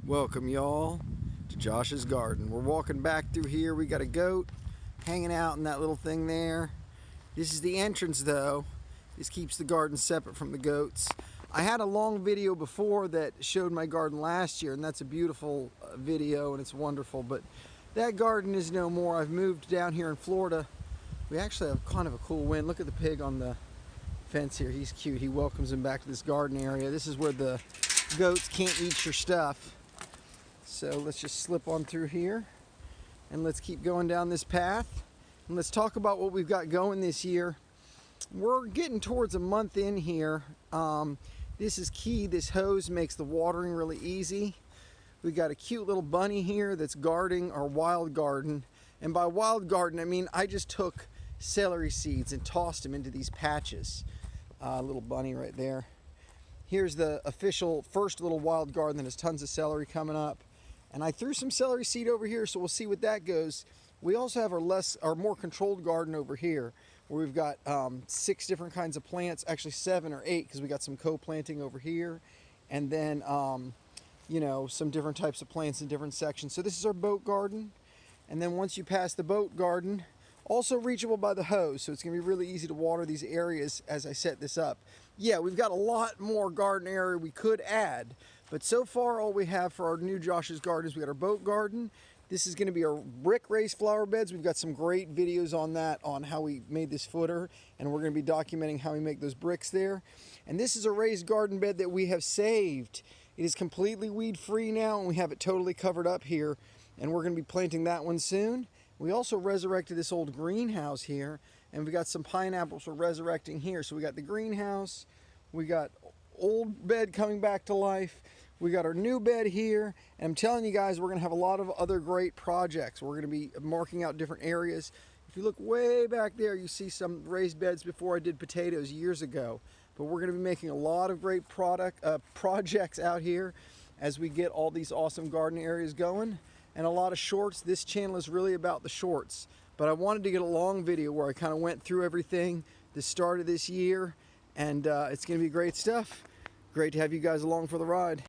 Welcome y'all to Josh's garden. We're walking back through here. We got a goat hanging out in that little thing there. This is the entrance though. This keeps the garden separate from the goats. I had a long video before that showed my garden last year, and that's a beautiful video and it's wonderful, but that garden is no more. I've moved down here in Florida. We actually have kind of a cool wind. Look at the pig on the fence here. He's cute. He welcomes him back to this garden area. This is where the goats can't eat your stuff. So let's just slip on through here and let's keep going down this path. And let's talk about what we've got going this year. We're getting towards a month in here. This is key. This hose makes the watering really easy. We've got a cute little bunny here that's guarding our wild garden. And by wild garden, I mean I just took celery seeds and tossed them into these patches. Little bunny right there. Here's the official first little wild garden that has tons of celery coming up. And I threw some celery seed over here, so we'll see what that goes. We also have our more controlled garden over here, where we've got 6 different kinds of plants, actually 7 or 8, because we got some co-planting over here, and then you know, some different types of plants in different sections. So this is our boat garden, and then once you pass the boat garden, also reachable by the hose, so it's going to be really easy to water these areas as I set this up. Yeah, we've got a lot more garden area we could add, but so far all we have for our new Josh's garden is we got our boat garden. This is going to be our brick raised flower beds. We've got some great videos on that, on how we made this footer, and we're going to be documenting how we make those bricks there. And this is a raised garden bed that we have saved. It is completely weed free now, and we have it totally covered up here, and we're going to be planting that one soon. We also resurrected this old greenhouse here, and we got some pineapples we're resurrecting here. So we got the greenhouse, we got old bed coming back to life, we got our new bed here, and I'm telling you guys, we're going to have a lot of other great projects. We're going to be marking out different areas. If you look way back there, you see some raised beds before I did potatoes years ago. But we're going to be making a lot of great projects out here as we get all these awesome garden areas going. And a lot of shorts. This channel is really about the shorts, but I wanted to get a long video where I kind of went through everything the start of this year, and it's going to be great stuff. Great to have you guys along for the ride.